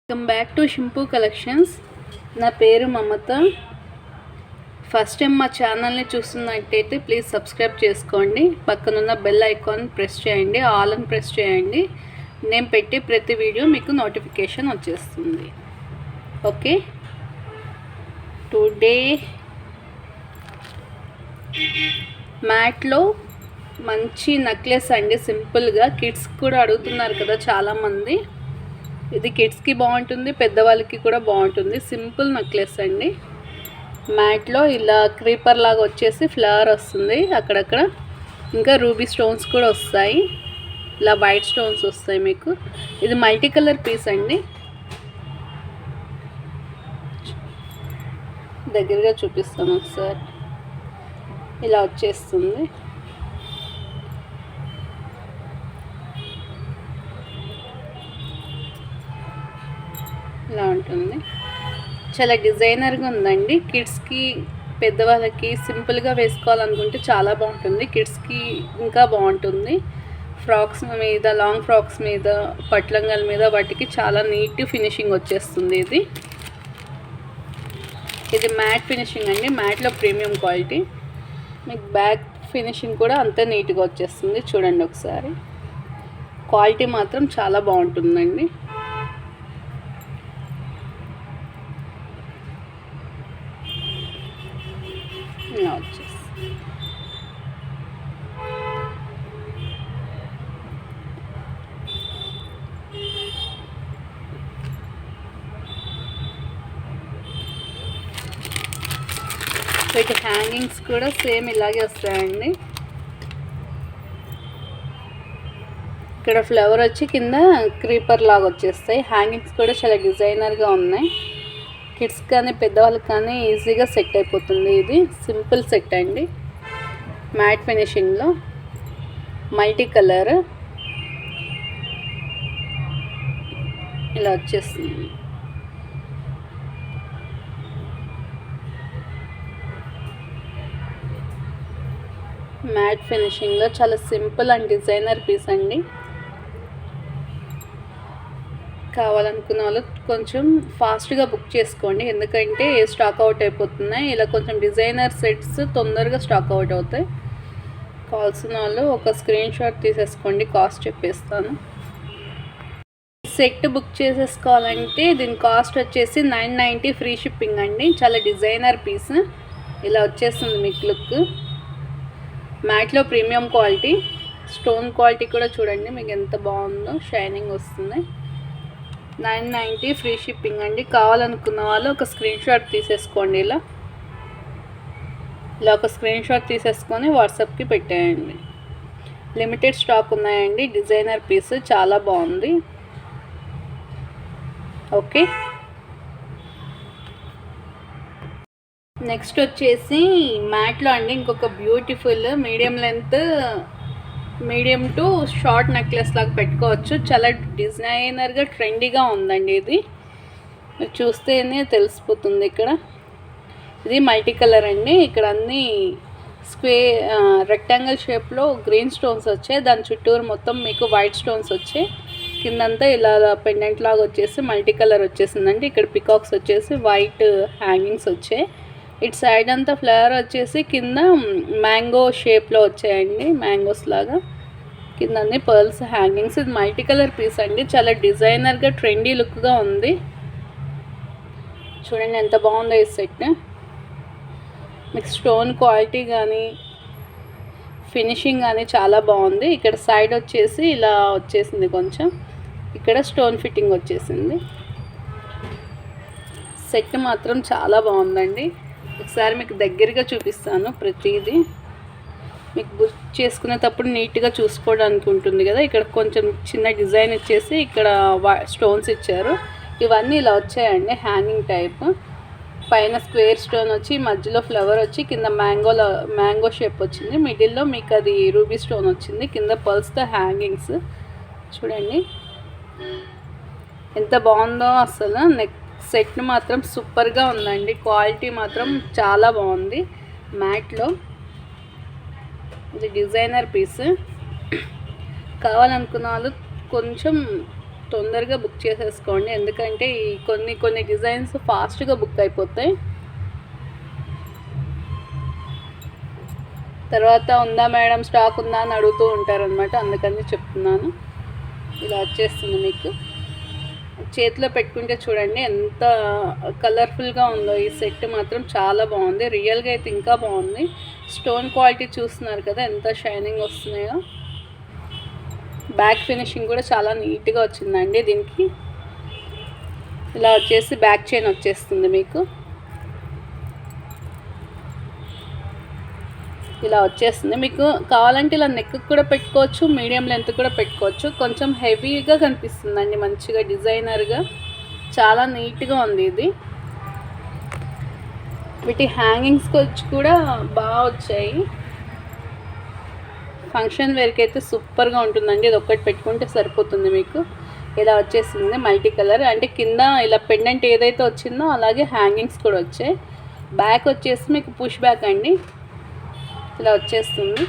Welcome back to Shimpu collections. నా పేరు మమత. First time మా ఛానల్ని చూస్తున్నట్టయితే ప్లీజ్ సబ్స్క్రైబ్ చేసుకోండి. పక్కనున్న బెల్ ఐకాన్ ప్రెస్ చేయండి, ఆల్ అని ప్రెస్ చేయండి. నేను పెట్టే ప్రతి వీడియో మీకు నోటిఫికేషన్ వచ్చేస్తుంది. ఓకే, టుడే మ్యాట్లో మంచి నెక్లెస్ అండి. సింపుల్గా కిడ్స్ కూడా అడుగుతున్నారు కదా చాలామంది. ఇది కిడ్స్కి బాగుంటుంది, పెద్దవాళ్ళకి కూడా బాగుంటుంది. సింపుల్ నెక్లెస్ అండి. మ్యాట్లో ఇలా క్రీపర్ లాగా వచ్చేసి ఫ్లవర్ వస్తుంది అక్కడక్కడ. ఇంకా రూబీ స్టోన్స్ కూడా వస్తాయి, ఇలా వైట్ స్టోన్స్ వస్తాయి మీకు. ఇది మల్టీ కలర్ పీస్ అండి. దగ్గరగా చూపిస్తాను ఒకసారి. ఇలా వచ్చేస్తుంది. ఇలా ఉంటుంది. చాలా డిజైనర్గా ఉందండి. కిడ్స్కి పెద్దవాళ్ళకి సింపుల్గా వేసుకోవాలనుకుంటే చాలా బాగుంటుంది. కిడ్స్కి ఇంకా బాగుంటుంది. ఫ్రాక్స్ మీద, లాంగ్ ఫ్రాక్స్ మీద, పట్లంగల మీద వాటికి చాలా నీట్ ఫినిషింగ్ వచ్చేస్తుంది. ఇది మ్యాట్ ఫినిషింగ్ అండి. మ్యాట్లో ప్రీమియం క్వాలిటీ. మీకు బ్యాక్ ఫినిషింగ్ కూడా అంతే నీట్గా వచ్చేస్తుంది. చూడండి ఒకసారి. క్వాలిటీ మాత్రం చాలా బాగుంటుందండి. వచ్చేసి వీటి హ్యాంగింగ్స్ కూడా సేమ్ ఇలాగే వస్తాయండి. ఇక్కడ ఫ్లవర్ వచ్చి కింద క్రీపర్ లాగా వచ్చేస్తాయి. హ్యాంగింగ్స్ కూడా చాలా డిజైనర్గా ఉన్నాయి. కిడ్స్ కానీ పెద్దవాళ్ళకి కానీ ఈజీగా సెట్ అయిపోతుంది. ఇది సింపుల్ సెట్ అండి. మ్యాట్ ఫినిషింగ్లో మల్టీ కలర్ ఇలా వచ్చేస్తుంది. మ్యాట్ ఫినిషింగ్లో చాలా సింపుల్ అండ్ డిజైనర్ పీస్ అండి. కావాలనుకున్న వాళ్ళు కొంచెం ఫాస్ట్గా బుక్ చేసుకోండి, ఎందుకంటే స్టాక్ అవుట్ అయిపోతున్నాయి. ఇలా కొంచెం డిజైనర్ సెట్స్ తొందరగా స్టాక్ అవుట్ అవుతాయి. కావాల్సిన వాళ్ళు ఒక స్క్రీన్ షాట్ తీసేసుకోండి, కాస్ట్ చెప్పేస్తాను. సెట్ బుక్ చేసేసుకోవాలంటే దీని కాస్ట్ వచ్చేసి 990 ఫ్రీ షిప్పింగ్ అండి. చాలా డిజైనర్ పీస్. ఇలా వచ్చేస్తుంది మీకు లుక్. మ్యాట్లో ప్రీమియం క్వాలిటీ. స్టోన్ క్వాలిటీ కూడా చూడండి మీకు ఎంత బాగుందో, షైనింగ్ వస్తుంది. 990 ఫ్రీ షిప్పింగ్ అండి. కావాలనుకున్న వాళ్ళు ఒక స్క్రీన్ షాట్ తీసేసుకోండి. ఇలా ఒక స్క్రీన్ షాట్ తీసేసుకొని వాట్సాప్కి పెట్టేయండి. లిమిటెడ్ స్టాక్ ఉన్నాయండి. డిజైనర్ పీస్ చాలా బాగుంది. ఓకే, నెక్స్ట్ వచ్చేసి మ్యాట్లో అండి ఇంకొక beautiful medium to short necklace లాగా పెట్టుకోవచ్చు. చాలా డిజైనర్గా ట్రెండీగా ఉందండి. ఇది మీరు చూస్తేనే తెలిసిపోతుంది. ఇక్కడ ఇది మల్టీ కలర్ అండి. ఇక్కడ అన్నీ రెక్టాంగిల్ షేప్లో గ్రీన్ స్టోన్స్ వచ్చాయి. దాని చుట్టూరు మొత్తం మీకు వైట్ స్టోన్స్ వచ్చాయి. కిందంతా ఇలా పెండెంట్ లాగా వచ్చేసి మల్టీ కలర్ వచ్చేసిందండి. ఇక్కడ పికాక్స్ వచ్చేసి వైట్ హ్యాంగింగ్స్ వచ్చాయి. ఇటు సైడ్ అంతా ఫ్లవర్ వచ్చేసి కింద మ్యాంగో షేప్లో వచ్చాయండి, మ్యాంగోస్ లాగా. కింద అన్ని పర్ల్స్ హ్యాంగింగ్స్. ఇది మల్టీ కలర్ పీస్ అండి. చాలా డిజైనర్గా ట్రెండీ లుక్గా ఉంది. చూడండి ఎంత బాగుందో ఈ సెట్. మీకు స్టోన్ క్వాలిటీ కానీ ఫినిషింగ్ కానీ చాలా బాగుంది. ఇక్కడ సైడ్ వచ్చేసి ఇలా వచ్చేసింది కొంచెం. ఇక్కడ స్టోన్ ఫిట్టింగ్ వచ్చేసింది. సెట్ మాత్రం చాలా బాగుందండి. ఒకసారి మీకు దగ్గరగా చూపిస్తాను. ప్రతిదీ మీకు బుక్ చేసుకునేటప్పుడు నీట్గా చూసుకోవడానికి ఉంటుంది కదా. ఇక్కడ కొంచెం చిన్న డిజైన్ ఇచ్చేసి ఇక్కడ స్టోన్స్ ఇచ్చారు. ఇవన్నీ ఇలా వచ్చాయండి, హ్యాంగింగ్ టైప్. పైన స్క్వేర్ స్టోన్ వచ్చి మధ్యలో ఫ్లవర్ వచ్చి కింద మ్యాంగో షేప్ వచ్చింది. మిడిల్లో మీకు అది రూబీ స్టోన్ వచ్చింది. కింద పర్ల్స్తో హ్యాంగింగ్స్ చూడండి ఎంత బాగుందో అసలు. సెట్ మాత్రం సూపర్గా ఉందండి. క్వాలిటీ మాత్రం చాలా బాగుంది. మ్యాట్లో ఇది డిజైనర్ పీస్. కావాలనుకున్న వాళ్ళు కొంచెం తొందరగా బుక్ చేసేసుకోండి, ఎందుకంటే ఈ కొన్ని డిజైన్స్ ఫాస్ట్గా బుక్ అయిపోతాయి. తర్వాత ఉందా మేడం, స్టాక్ ఉందా అని అడుగుతూ ఉంటారనమాట, అందుకని చెప్తున్నాను. ఇలా వచ్చేస్తుంది మీకు. చేతిలో పెట్టుకుంటే చూడండి ఎంత కలర్ఫుల్గా ఉందో. ఈ సెట్ మాత్రం చాలా బాగుంది, రియల్గా అయితే ఇంకా బాగుంది. స్టోన్ క్వాలిటీ చూస్తున్నారు కదా ఎంత షైనింగ్ వస్తున్నాయో. బ్యాక్ ఫినిషింగ్ కూడా చాలా నీట్గా వచ్చిందండి దీనికి. ఇలా వచ్చేసి బ్యాక్ చైన్ వచ్చేస్తుంది మీకు. ఇలా వచ్చేస్తుంది మీకు. కావాలంటే ఇలా నెక్ కూడా పెట్టుకోవచ్చు, మీడియం లెంత్ కూడా పెట్టుకోవచ్చు. కొంచెం హెవీగా కనిపిస్తుందండి, మంచిగా డిజైనర్గా చాలా నీట్గా ఉంది ఇది. వీటి హ్యాంగింగ్స్ వచ్చి కూడా బాగా వచ్చాయి. ఫంక్షన్ వేర్కి అయితే సూపర్గా ఉంటుందండి. ఇది ఒక్కటి పెట్టుకుంటే సరిపోతుంది మీకు. ఇలా వచ్చేసింది మల్టీ కలర్, అంటే కింద ఇలా పెండెంట్ ఏదైతే వచ్చిందో అలాగే హ్యాంగింగ్స్ కూడా వచ్చాయి. బ్యాక్ వచ్చేసి మీకు పుష్ బ్యాక్ అండి, ఇలా వచ్చేస్తుంది.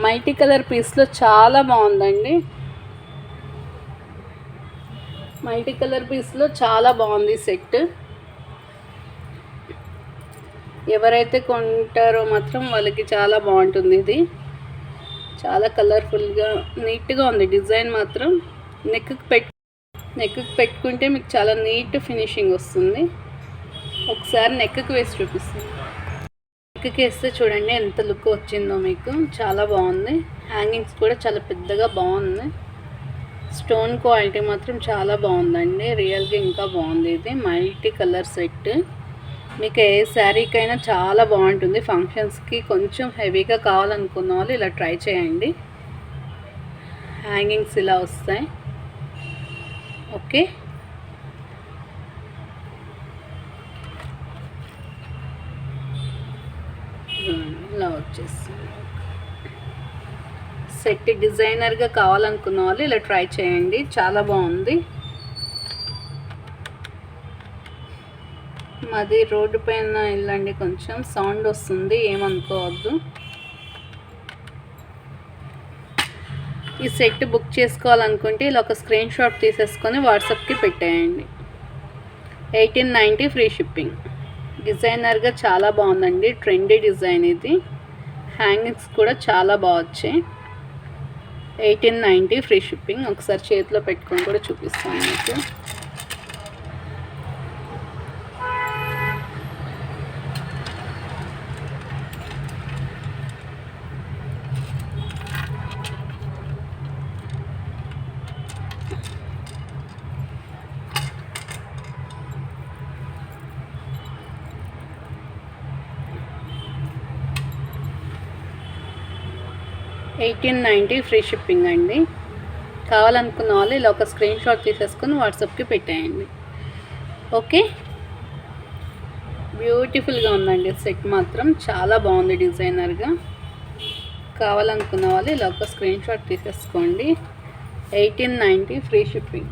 మల్టీ కలర్ పీస్లో చాలా బాగుందండి. మల్టీ కలర్ పీస్లో చాలా బాగుంది సెట్. ఎవరైతే కొంటారో మాత్రం వాళ్ళకి చాలా బాగుంటుంది ఇది. చాలా కలర్ఫుల్గా నీట్గా ఉంది డిజైన్ మాత్రం. నెక్కి పెట్టుకుంటే మీకు చాలా నీట్ ఫినిషింగ్ వస్తుంది. ఒకసారి నెక్కి వేసి చూపిస్తుంది. నెక్కి వేస్తే చూడండి ఎంత లుక్ వచ్చిందో మీకు, చాలా బాగుంది. హ్యాంగింగ్స్ కూడా చాలా పెద్దగా బాగుంది. స్టోన్ క్వాలిటీ మాత్రం చాలా బాగుందండి, రియల్గా ఇంకా బాగుంది. ఇది మల్టీ కలర్ సెట్. మీకు ఏ శారీకైనా చాలా బాగుంటుంది. ఫంక్షన్స్కి కొంచెం హెవీగా కావాలనుకున్న వాళ్ళు ఇలా ట్రై చేయండి. హ్యాంగింగ్స్ ఇలా వస్తాయి. ఓకే, ఇలా వచ్చేస్తుంది సెట్. డిజైనర్గా కావాలనుకున్న వాళ్ళు ఇలా ట్రై చేయండి, చాలా బాగుంది. మాది రోడ్డు పైన ఇల్లండి, కొంచెం సౌండ్ వస్తుంది, ఏమనుకోవద్దు. ఈ సెట్ బుక్ చేసుకోవాలనుకుంటే ఇలా ఒక స్క్రీన్ షాట్ తీసేసుకొని వాట్సాప్కి పెట్టేయండి. 1890 ఫ్రీ షిప్పింగ్. డిజైనర్గా చాలా బాగుందండి, ట్రెండీ డిజైన్ ఇది. హ్యాంగింగ్స్ కూడా చాలా బాగా వచ్చాయి. 1890 ఫ్రీ షిప్పింగ్. ఒకసారి చేతిలో పెట్టుకొని కూడా చూపిస్తాను మీకు. $1890 ఫ్రీ షిప్పింగ్ అండి. కావాలనుకున్న వాళ్ళు ఇలా ఒక స్క్రీన్ షాట్ తీసేసుకొని వాట్సాప్కి పెట్టేయండి. ఓకే, బ్యూటిఫుల్గా ఉందండి సెట్ మాత్రం, చాలా బాగుంది డిజైనర్గా. కావాలనుకున్న వాళ్ళు ఇలా ఒక స్క్రీన్ షాట్ తీసేసుకోండి. 1890 ఫ్రీ షిప్పింగ్.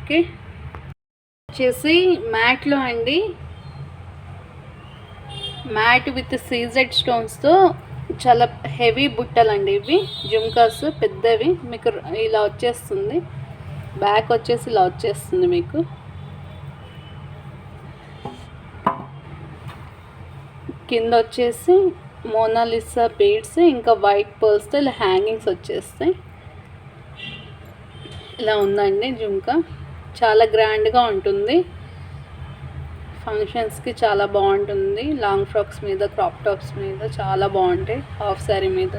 ఓకే, వచ్చేసి మ్యాట్లో అండి, మ్యాట్ విత్ సీజెడ్ స్టోన్స్తో చాలా హెవీ బుట్టలండి ఇవి. జుమ్కాస్ పెద్దవి మీకు ఇలా వచ్చేస్తుంది. బ్యాక్ వచ్చేసి ఇలా వచ్చేస్తుంది మీకు. కింద వచ్చేసి మోనాలిసా బీడ్స్ ఇంకా వైట్ పర్ల్స్తో ఇలా హ్యాంగింగ్స్ వచ్చేస్తాయి. ఇలా ఉందండి జుమ్కా, చాలా గ్రాండ్గా ఉంటుంది. ఫంక్షన్స్కి చాలా బాగుంటుంది. లాంగ్ ఫ్రాక్స్ మీద, క్రాప్ టాప్స్ మీద చాలా బాగుంటాయి. హాఫ్ శారీ మీద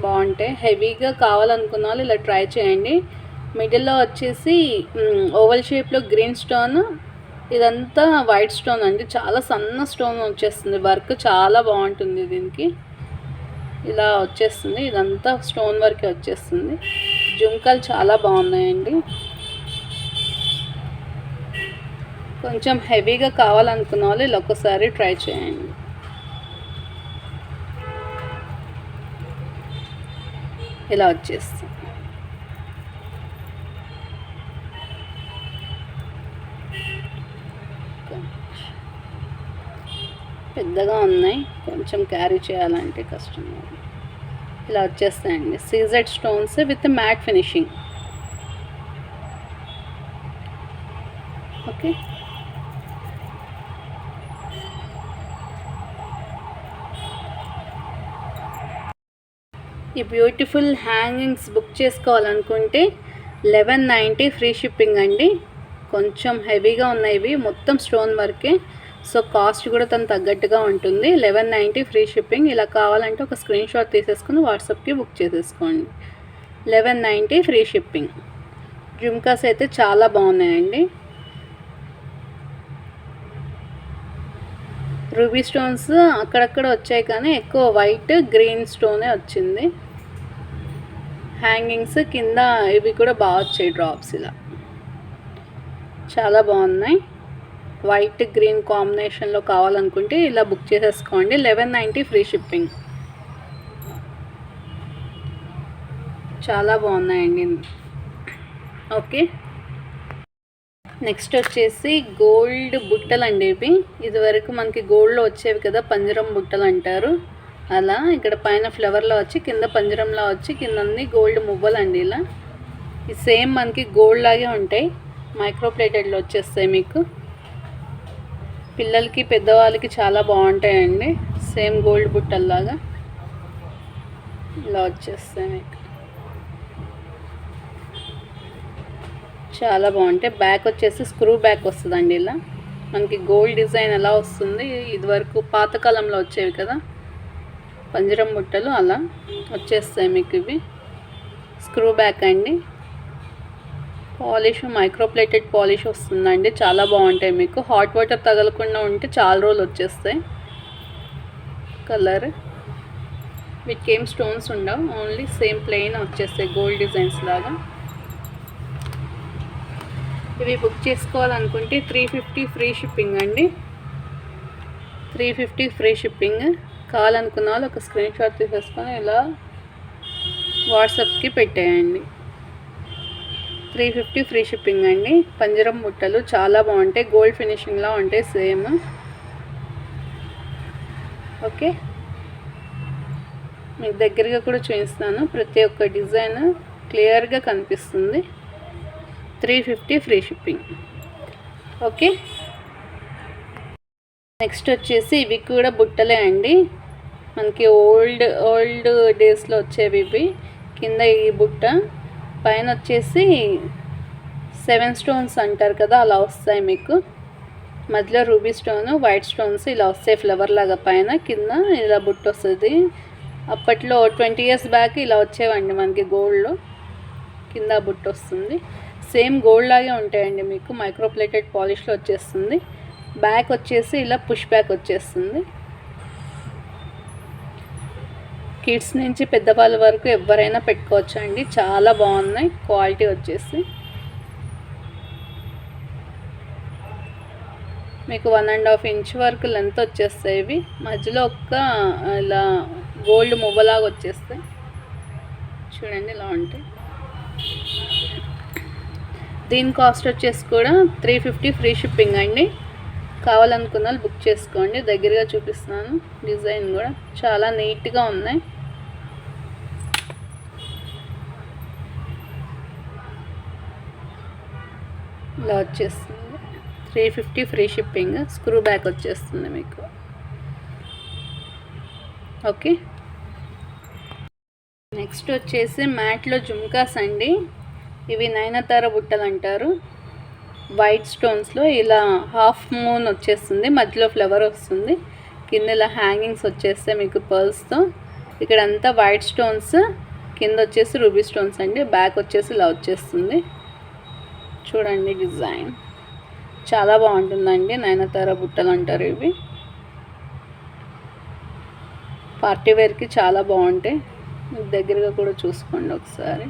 బాగుంటాయి. హెవీగా కావాలనుకున్న వాళ్ళు ఇలా ట్రై చేయండి. మిడిల్లో వచ్చేసి ఓవల్ షేప్లో గ్రీన్ స్టోన్, ఇదంతా వైట్ స్టోన్ అండి. చాలా సన్న స్టోన్ వచ్చేస్తుంది. వర్క్ చాలా బాగుంటుంది దీనికి. ఇలా వచ్చేస్తుంది, ఇదంతా స్టోన్ వర్కే వచ్చేస్తుంది. జుమ్కాలు చాలా బాగున్నాయండి. కొంచెం హెవీగా కావాలనుకున్న వాళ్ళు ఇలా ఒకసారి ట్రై చేయండి. ఇలా వచ్చేస్తుంది. పెద్దగా ఉన్నాయి, కొంచెం క్యారీ చేయాలంటే కష్టం. ఇలా వచ్చేస్తాయండి CZ stones with matt finishing. Okay, ఈ బ్యూటిఫుల్ హ్యాంగింగ్స్ బుక్ చేసుకోవాలనుకుంటే 1190 ఫ్రీ షిప్పింగ్ అండి. కొంచెం హెవీగా ఉన్నాయి ఇవి, మొత్తం స్టోన్ వర్కే, సో కాస్ట్ కూడా తను తగ్గట్టుగా ఉంటుంది. 1190 ఫ్రీ షిప్పింగ్. ఇలా కావాలంటే ఒక స్క్రీన్ షాట్ తీసేసుకుని వాట్సాప్కి బుక్ చేసేసుకోండి. 1190 ఫ్రీ షిప్పింగ్. జుమ్కాస్ అయితే చాలా బాగున్నాయండి. రూబీ స్టోన్స్ అక్కడక్కడ వచ్చాయి కానీ ఎక్కువ వైట్ గ్రీన్ స్టోనే వచ్చింది. హ్యాంగింగ్స్ కింద ఇవి కూడా బాగా వచ్చాయి డ్రాప్స్, ఇలా చాలా బాగున్నాయి. వైట్ గ్రీన్ కాంబినేషన్లో కావాలనుకుంటే ఇలా బుక్ చేసేసుకోండి. 1190 ఫ్రీ షిప్పింగ్. చాలా బాగున్నాయండి. ఓకే, నెక్స్ట్ వచ్చేసి గోల్డ్ బుట్టలు అండి. ఇవి ఇదివరకు మనకి గోల్డ్లో వచ్చేవి కదా, పంజరం బుట్టలు అంటారు. అలా ఇక్కడ పైన ఫ్లవర్లో వచ్చి కింద పంజరంలో వచ్చి కింద అన్ని గోల్డ్ మువ్వలు అండి. ఇలా ఈ సేమ్ మనకి గోల్డ్ లాగే ఉంటాయి, మైక్రో ప్లేటెడ్లో వచ్చేస్తాయి మీకు. పిల్లలకి పెద్దవాళ్ళకి చాలా బాగుంటాయండి, సేమ్ గోల్డ్ బుట్టల్లాగా ఇలా వచ్చేస్తాయి మీకు. చాలా బాగుంటాయి. బ్యాక్ వచ్చేసి స్క్రూ బ్యాక్ వస్తుందండి. ఇలా మనకి గోల్డ్ డిజైన్ ఎలా వస్తుంది, ఇదివరకు పాతకాలంలో వచ్చేవి కదా పంజరం బుట్టలు, అలా వచ్చేస్తాయి మీకు ఇవి. స్క్రూ బ్యాక్ అండి. పాలిష్ మైక్రో ప్లేటెడ్ పాలిష్ వస్తుందండి, చాలా బాగుంటాయి మీకు. హాట్ వాటర్ తగలకుండా ఉంటే చాలా రోజులు వచ్చేస్తాయి. కలర్ వీటికి ఏం స్టోన్స్ ఉండవు, ఓన్లీ సేమ్ ప్లెయిన్ వచ్చేస్తాయి గోల్డ్ డిజైన్స్ లాగా. ఇవి బుక్ చేసుకోవాలనుకుంటే 350 ఫ్రీ షిప్పింగ్ అండి. 350 ఫ్రీ షిప్పింగ్. కావాలనుకున్న వాళ్ళు ఒక స్క్రీన్ షాట్ తీసేసుకొని ఇలా వాట్సాప్కి పెట్టేయండి. 350 ఫ్రీ షిప్పింగ్ అండి. పంజరం బుట్టలు చాలా బాగుంటాయి, గోల్డ్ ఫినిషింగ్లా ఉంటాయి సేమ్. ఓకే, మీకు దగ్గరగా కూడా చూపిస్తాను, ప్రతి ఒక్క డిజైన్ క్లియర్గా కనిపిస్తుంది. 350 ఫ్రీ షిప్పింగ్. ఓకే, నెక్స్ట్ వచ్చేసి ఇవి కూడా బుట్టలే అండి, మనకి ఓల్డ్ డేస్లో వచ్చేవి ఇవి. కింద ఈ బుట్ట, పైన వచ్చేసి 7 స్టోన్స్ అంటారు కదా, అలా వస్తాయి మీకు. మధ్యలో రూబీ స్టోన్, వైట్ స్టోన్స్ ఇలా వస్తాయి ఫ్లవర్ లాగా. పైన కింద ఇలా బుట్ట వస్తుంది. అప్పట్లో 20 ఇయర్స్ బ్యాక్ ఇలా వచ్చేవండి మనకి గోల్డ్లో. కింద బుట్ట వస్తుంది, సేమ్ గోల్డ్ లాగే ఉంటాయండి మీకు. మైక్రో ప్లేటెడ్ పాలిష్లో వచ్చేస్తుంది. బ్యాక్ వచ్చేసి ఇలా పుష్ బ్యాక్ వచ్చేస్తుంది. కిడ్స్ నుంచి పెద్దవాళ్ళ వరకు ఎవరైనా పెట్టుకోవచ్చు అండి, చాలా బాగున్నాయి. క్వాలిటీ వచ్చేసి మీకు 1.5 ఇంచ్ వరకు లెంత్ వచ్చేస్తాయి ఇవి. మధ్యలో ఒక్క ఇలా గోల్డ్ మువ్వలాగా వచ్చేస్తాయి చూడండి, ఇలా ఉంటాయి. దీని కాస్ట్ వచ్చేసి కూడా 350 ఫ్రీ షిప్పింగ్ అండి. కావాలనుకున్న వాళ్ళు బుక్ చేసుకోండి. దగ్గరగా చూపిస్తున్నాను, డిజైన్ కూడా చాలా నీట్గా ఉన్నాయి. ఇలా వచ్చేస్తుంది 350 ఫ్రీ షిప్పింగ్. స్క్రూ బ్యాక్ వచ్చేస్తుంది మీకు. ఓకే, నెక్స్ట్ వచ్చేసి మ్యాట్లో జుమ్కాస్ అండి. ఇవి నయనతార బుట్టలు అంటారు. వైట్ స్టోన్స్లో ఇలా హాఫ్ మూన్ వచ్చేస్తుంది, మధ్యలో ఫ్లవర్ వస్తుంది, కింద ఇలా హ్యాంగింగ్స్ వచ్చేస్తాయి మీకు పర్ల్స్తో. ఇక్కడ అంతా వైట్ స్టోన్స్, కింద వచ్చేసి రూబీ స్టోన్స్ అండి. బ్యాక్ వచ్చేసి ఇలా వచ్చేస్తుంది చూడండి. డిజైన్ చాలా బాగుంటుందండి. నయనతార బుట్టలు అంటారు ఇవి. పార్టీ వేర్కి చాలా బాగుంటాయి. దగ్గరగా కూడా చూసుకోండి ఒకసారి.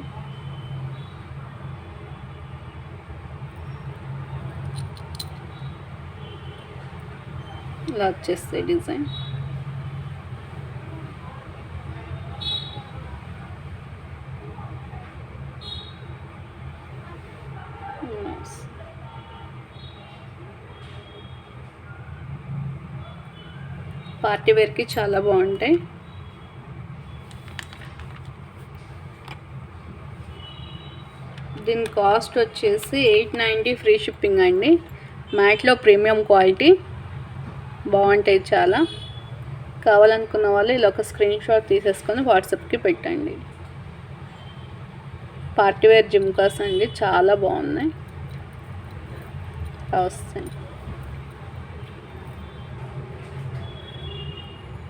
ఇలా వచ్చేస్తాయి డిజైన్. పార్టీ వేర్కి చాలా బాగుంటాయి. దీని కాస్ట్ వచ్చేసి 890 ఫ్రీ షిప్పింగ్ అండి. మ్యాట్లో ప్రీమియం క్వాలిటీ బాగుంటాయి చాలా. కావాలనుకున్న వాళ్ళు ఇలా ఒక స్క్రీన్ షాట్ తీసేసుకొని వాట్సాప్కి పెట్టండి. పార్టీవేర్ జిమ్కాస్ అండి, చాలా బాగున్నాయి. వస్తాయి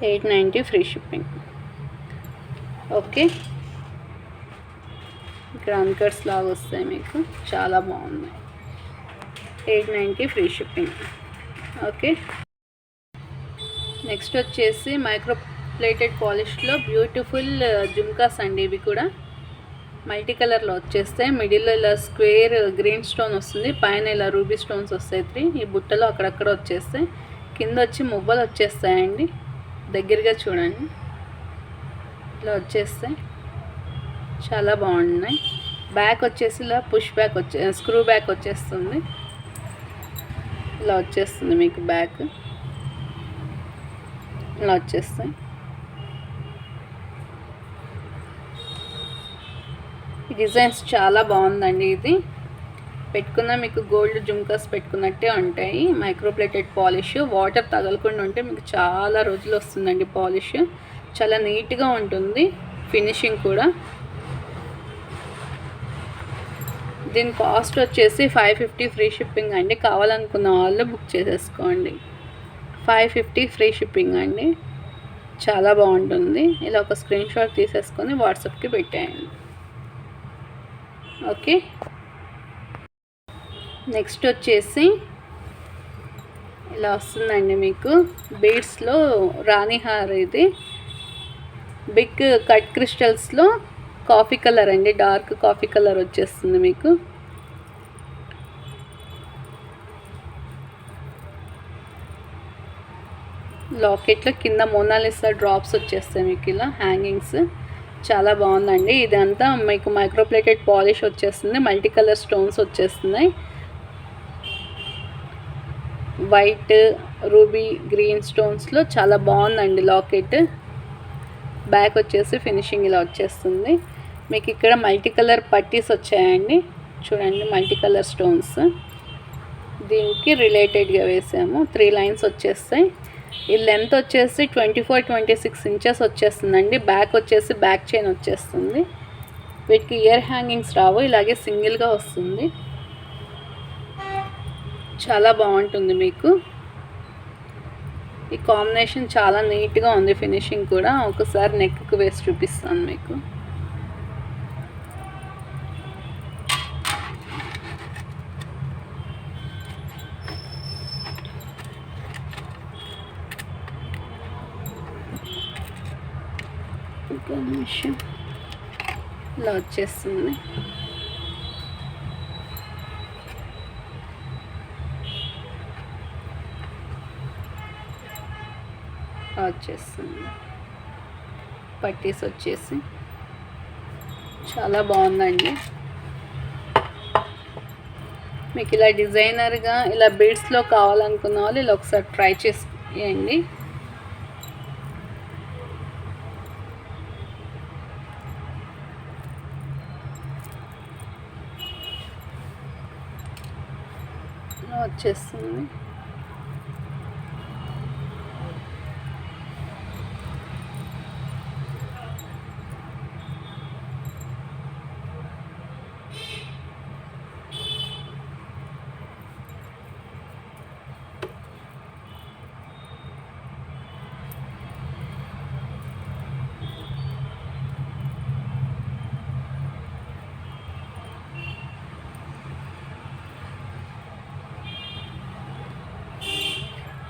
890 ఫ్రీ షిప్పింగ్. ఓకే, ఇక్కడ అన్కట్స్ లాగా వస్తాయి మీకు, చాలా బాగున్నాయి. 890 ఫ్రీ షిప్పింగ్. ఓకే, నెక్స్ట్ వచ్చేసి మైక్రో ప్లేటెడ్ పాలిష్లో బ్యూటిఫుల్ జుమ్కాస్ అండి. ఇవి కూడా మల్టీ కలర్లో వచ్చేస్తాయి. మిడిల్లో ఇలా స్క్వేర్ గ్రీన్ స్టోన్ వస్తుంది, పైన ఇలా రూబీ స్టోన్స్ వస్తాయి 3. ఈ బుట్టలో అక్కడక్కడ వచ్చేస్తాయి, కింద వచ్చి మువ్వలు వచ్చేస్తాయండి. దగ్గరగా చూడండి, ఇట్లా వచ్చేస్తాయి, చాలా బాగున్నాయి. బ్యాక్ వచ్చేసి ఇలా పుష్ బ్యాక్ స్క్రూ బ్యాక్ వచ్చేస్తుంది. ఇలా వచ్చేస్తుంది మీకు బ్యాక్, ఇలా వచ్చేస్తాయి. ఈ డిజైన్స్ చాలా బాగుందండి. ఇది పెట్టుకున్న మీకు గోల్డ్ జుమ్కాస్ పెట్టుకున్నట్టే ఉంటాయి. మైక్రోప్లేటెడ్ పాలిష్, వాటర్ తగలకుండా ఉంటే మీకు చాలా రోజులు వస్తుందండి. పాలిష్ చాలా నీట్గా ఉంటుంది, ఫినిషింగ్ కూడా. దీని కాస్ట్ వచ్చేసి 550 ఫ్రీ షిప్పింగ్ అండి. కావాలనుకున్న వాళ్ళు బుక్ చేసేసుకోండి. 550 ఫ్రీ షిప్పింగ్ అండి, చాలా బాగుంటుంది. ఇలా ఒక స్క్రీన్ షాట్ తీసేసుకొని వాట్సాప్కి పెట్టేయండి. ఓకే, నెక్స్ట్ వచ్చేసి ఇలా వస్తుందండి మీకు బీడ్స్లో రాణిహార్. ఇది బిగ్ కట్ క్రిస్టల్స్లో కాఫీ కలర్ అండి, డార్క్ కాఫీ కలర్ వచ్చేస్తుంది మీకు. లాకెట్లో కింద మోనాలిసా డ్రాప్స్ వచ్చేస్తాయి మీకు, ఇలా హ్యాంగింగ్స్. చాలా బాగుందండి. ఇదంతా మీకు మైక్రోప్లేటెడ్ పాలిష్ వచ్చేస్తుంది, మల్టీ కలర్ స్టోన్స్ వచ్చేస్తున్నాయి. వైట్, రూబీ, గ్రీన్ స్టోన్స్లో చాలా బాగుందండి లాకెట్. బ్యాక్ వచ్చేసి ఫినిషింగ్ ఇలా వచ్చేస్తుంది మీకు. ఇక్కడ మల్టీ కలర్ పట్టీస్ వచ్చాయండి, చూడండి, మల్టీ కలర్ స్టోన్స్. దీనికి రిలేటెడ్గా వేసాము, 3 లైన్స్ వచ్చేస్తాయి. ఈ లెంత్ వచ్చేసి 24-26 ఇంచెస్ వచ్చేస్తుందండి. బ్యాక్ వచ్చేసి బ్యాక్ చైన్ వచ్చేస్తుంది. వీటికి ఇయర్ హ్యాంగింగ్స్ రావు, ఇలాగే సింగిల్గా వస్తుంది. చాలా బాగుంటుంది మీకు. ఈ కాంబినేషన్ చాలా నీట్గా ఉంది, ఫినిషింగ్ కూడా. ఒకసారి నెక్కి వేసి చూపిస్తాను మీకు. ఒక నిమిషం, ఇలా వచ్చేస్తుంది. వచ్చేస్తుంది పట్టీస్ వచ్చేసి, చాలా బాగుందండి. మీకు ఇలా డిజైనర్గా ఇలా బీడ్స్లో కావాలనుకున్న వాళ్ళు ఇలా ఒకసారి ట్రై చేయండి. వచ్చేస్తుంది.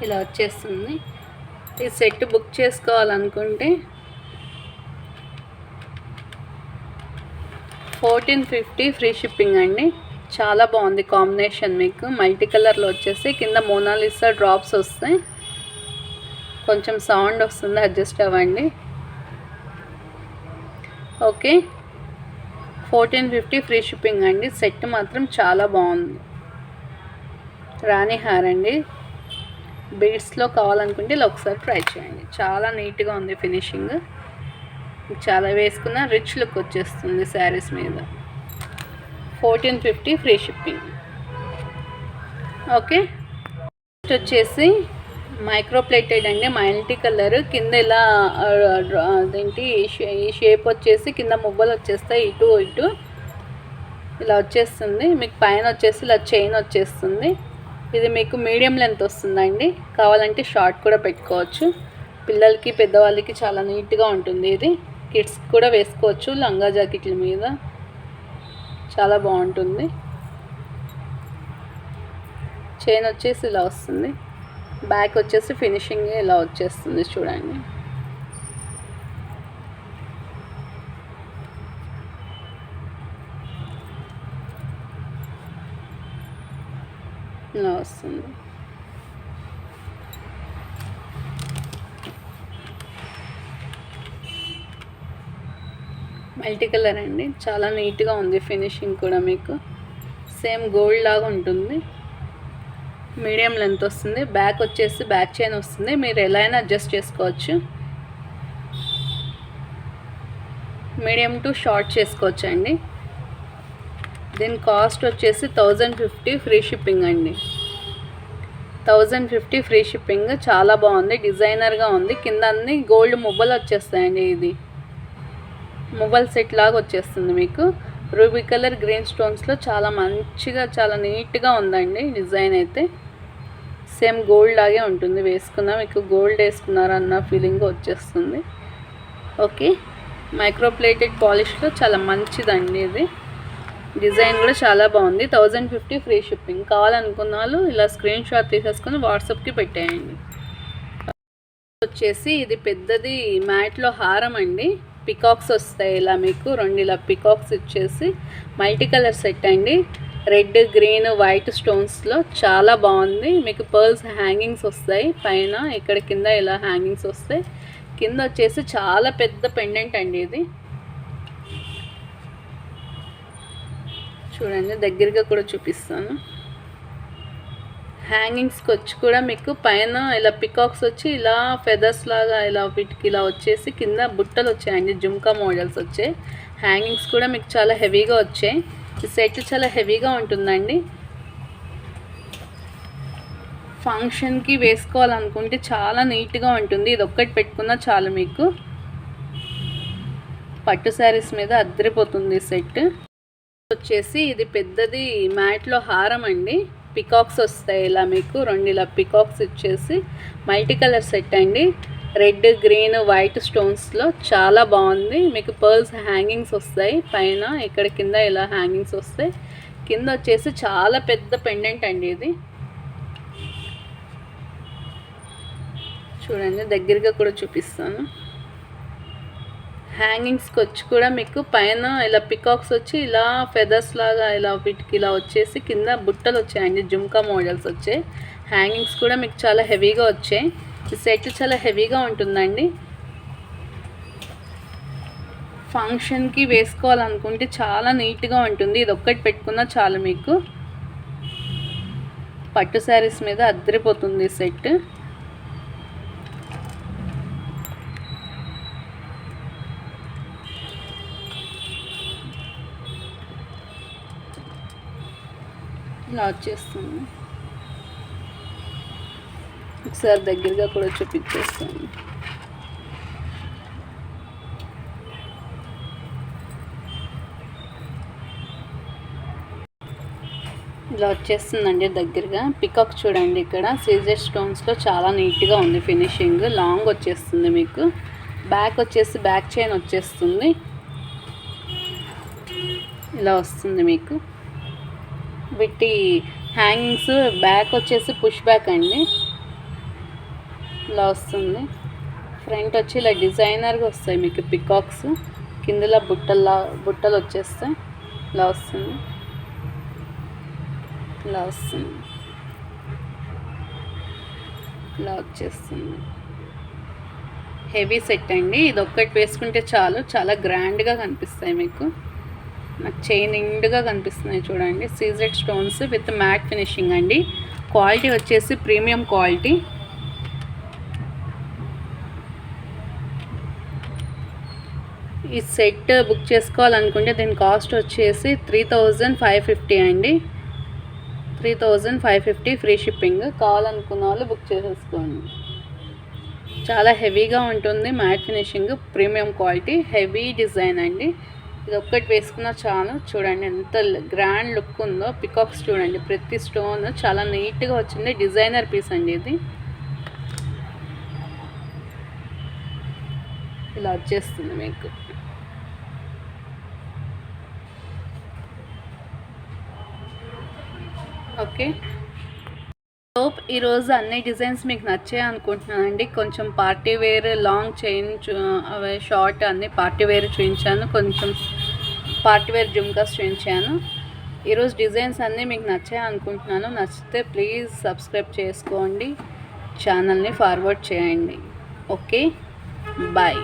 ఇలా వచ్చేస్తుంది. ఈ సెట్ బుక్ చేసుకోవాలనుకుంటే 1450 ఫ్రీ షిప్పింగ్ అండి. చాలా బాగుంది కాంబినేషన్. మీకు మల్టీ కలర్లో వచ్చేసి కింద మోనాలిసా డ్రాప్స్ వస్తాయి. కొంచెం సౌండ్ వస్తుంది, అడ్జస్ట్ అవ్వండి. ఓకే, 1450 ఫ్రీ షిప్పింగ్ అండి. సెట్ మాత్రం చాలా బాగుంది. రాణి హార్ అండి. బీడ్స్లో కావాలనుకుంటే ఇలా ఒకసారి ట్రై చేయండి. చాలా నీట్గా ఉంది ఫినిషింగ్. చాలా వేసుకున్న రిచ్ లుక్ వచ్చేస్తుంది శారీస్ మీద. 1450 ఫ్రీ షిప్పింగ్. ఓకే, నెక్స్ట్ వచ్చేసి మైక్రో ప్లేటెడ్ అండి, మల్టీ కలర్. కింద ఇలా అదేంటి ఈ షేప్ వచ్చేసి కింద మువ్వలు వచ్చేస్తాయి, ఇటు ఇటు ఇలా వచ్చేస్తుంది. మీకు పైన వచ్చేసి ఇలా చైన్ వచ్చేస్తుంది. ఇది మీకు మీడియం లెంత్ వస్తుందండి, కావాలంటే షార్ట్ కూడా పెట్టుకోవచ్చు. పిల్లలకి పెద్దవాళ్ళకి చాలా నీట్గా ఉంటుంది. ఇది కిడ్స్ కూడా వేసుకోవచ్చు, లంగా జాకెట్ల మీద చాలా బాగుంటుంది. చైన్ వచ్చేసి ఇలా వస్తుంది, బ్యాక్ వచ్చేసి ఫినిషింగ్ ఇలా వచ్చేస్తుంది చూడండి. ఇలా వస్తుంది. మల్టీ కలర్ అండి, చాలా నీట్గా ఉంది. ఫినిషింగ్ కూడా మీకు సేమ్ గోల్డ్ లాగా ఉంటుంది. మీడియం లెంత్ వస్తుంది. బ్యాక్ వచ్చేసి బ్యాక్ చైన్ వస్తుంది, మీరు ఎలా అయినా అడ్జస్ట్ చేసుకోవచ్చు. మీడియం టు షార్ట్ చేసుకోవచ్చు అండి. దీని కాస్ట్ వచ్చేసి 1050 ఫ్రీ షిప్పింగ్ అండి. 1050 ఫ్రీ షిప్పింగ్. చాలా బాగుంది, డిజైనర్గా ఉంది. కింద అన్ని గోల్డ్ మువ్వలు వచ్చేస్తాయండి. ఇది మొబైల్ సెట్ లాగా వచ్చేస్తుంది మీకు. రూబీ కలర్ గ్రీన్ స్టోన్స్లో చాలా మంచిగా చాలా నీట్గా ఉందండి. డిజైన్ అయితే సేమ్ గోల్డ్ లాగే ఉంటుంది. వేసుకున్నా మీకు గోల్డ్ వేసుకున్నారన్న ఫీలింగ్ వచ్చేస్తుంది. ఓకే, మైక్రో ప్లేటెడ్ పాలిష్లో చాలా మంచిదండి. ఇది డిజైన్ కూడా చాలా బాగుంది. 1050 ఫ్రీ షిప్పింగ్. కావాలనుకున్న వాళ్ళు ఇలా స్క్రీన్ షాట్ తీసేసుకొని వాట్సాప్కి పెట్టేయండి. వచ్చేసి ఇది పెద్దది మ్యాట్లో హారం అండి. పికాక్స్ వస్తాయి ఇలా మీకు 2 ఇలా పికాక్స్ ఇచ్చేసి మల్టీ కలర్ సెట్ అండి. రెడ్ గ్రీన్ వైట్ స్టోన్స్లో చాలా బాగుంది. మీకు పర్ల్స్ హ్యాంగింగ్స్ వస్తాయి పైన, ఇక్కడ కింద ఇలా హ్యాంగింగ్స్ వస్తాయి. కింద వచ్చేసి చాలా పెద్ద పెండెంట్ అండి. ఇది చూడండి, దగ్గరగా కూడా చూపిస్తాను. హ్యాంగింగ్స్కి వచ్చి కూడా మీకు పైన ఇలా పికాక్స్ వచ్చి ఇలా ఫెదర్స్ లాగా ఇలా వీటికి ఇలా వచ్చేసి కింద బుట్టలు వచ్చాయండి, జుమ్కా మోడల్స్ వచ్చాయి. హ్యాంగింగ్స్ కూడా మీకు చాలా హెవీగా వచ్చాయి. ఈ సెట్ చాలా హెవీగా ఉంటుందండి. ఫంక్షన్కి వేసుకోవాలనుకుంటే చాలా నీట్గా ఉంటుంది. ఇది ఒక్కటి పెట్టుకున్నా చాలు మీకు. పట్టు శారీస్ మీద అద్దరిపోతుంది సెట్. వచ్చేసి ఇది పెద్దది మ్యాట్లో హారం అండి. పికాక్స్ వస్తాయి ఇలా మీకు 2 ఇలా పికాక్స్ ఇచ్చేసి మల్టీ కలర్ సెట్ అండి. రెడ్ గ్రీన్ వైట్ స్టోన్స్లో చాలా బాగుంది. మీకు పర్ల్స్ హ్యాంగింగ్స్ వస్తాయి పైన, ఇక్కడ కింద ఇలా హ్యాంగింగ్స్ వస్తాయి. కింద వచ్చేసి చాలా పెద్ద పెండెంట్ అండి. ఇది చూడండి, దగ్గరగా కూడా చూపిస్తాను. హ్యాంగింగ్స్కి వచ్చి కూడా మీకు పైన ఇలా పికాక్స్ వచ్చి ఇలా ఫెదర్స్ లాగా ఇలా వీటికి ఇలా వచ్చేసి కింద బుట్టలు వచ్చాయండి, జుమ్కా మోడల్స్ వచ్చాయి. హ్యాంగింగ్స్ కూడా మీకు చాలా హెవీగా వచ్చాయి. ఈ సెట్ చాలా హెవీగా ఉంటుందండి. ఫంక్షన్కి వేసుకోవాలనుకుంటే చాలా నీట్గా ఉంటుంది. ఇది ఒక్కటి పెట్టుకున్నా చాలు మీకు. పట్టు శారీస్ మీద అద్దరిపోతుంది సెట్. ఇలా వచ్చేస్తుంది. ఒకసారి దగ్గరగా కూడా చూపించేస్తాను. ఇలా వచ్చేస్తుందండి దగ్గరగా. పికాక్ చూడండి, ఇక్కడ సీజర్ స్టోన్స్లో చాలా నీట్గా ఉంది ఫినిషింగ్. లాంగ్ వచ్చేస్తుంది మీకు. బ్యాక్ వచ్చేసి బ్యాక్ చైన్ వచ్చేస్తుంది, ఇలా వస్తుంది మీకు. వీటి హ్యాంగింగ్స్ బ్యాక్ వచ్చేసి పుష్ బ్యాక్ అండి, ఇలా వస్తుంది. ఫ్రంట్ వచ్చి ఇలా డిజైనర్గా వస్తాయి మీకు పికాక్స్. కిందలా బుట్టలు వచ్చేస్తాయి, ఇలా వస్తుంది, ఇలా వస్తుంది, ఇలా వచ్చేస్తుంది. హెవీ సెట్ అండి. ఇది ఒక్కటి వేసుకుంటే చాలు, చాలా గ్రాండ్గా కనిపిస్తాయి మీకు. నాకు చైన్ నిండుగా కనిపిస్తున్నాయి చూడండి. CZ stones with matt finishing అండి. క్వాలిటీ వచ్చేసి ప్రీమియం క్వాలిటీ. ఈ సెట్ బుక్ చేసుకోవాలనుకుంటే దీని కాస్ట్ వచ్చేసి 3550 అండి. 3550 ఫ్రీ షిప్పింగ్. కావాలనుకున్న వాళ్ళు బుక్ చేసేసుకోండి. చాలా హెవీగా ఉంటుంది, matte finishing, premium quality, heavy design అండి. ఇది ఒక్కటి వేసుకున్న చాలు. చూడండి ఎంత గ్రాండ్ లుక్ ఉందో. పికాక్స్ చూడండి, ప్రతి స్టోన్ చాలా నీట్గా వచ్చింది. డిజైనర్ పీస్ అండి ఇది. ఇలా వచ్చేస్తుంది మీకు. ఓకే, హోప్ ఈరోజు అన్ని డిజైన్స్ మీకు నచ్చాయి అనుకుంటున్నానండి. కొంచెం పార్టీ వేర్, లాంగ్ చైన్, అవి షార్ట్ అన్ని పార్టీ వేర్ చూపించాను, కొంచెం పార్టీ వేర్ జుమ్కాస్ చూపించాను. ఈరోజు డిజైన్స్ అన్నీ మీకు నచ్చాయి అనుకుంటున్నాను. నచ్చితే ప్లీజ్ సబ్స్క్రైబ్ చేసుకోండి, ఛానల్ని ఫార్వర్డ్ చేయండి. Okay, bye.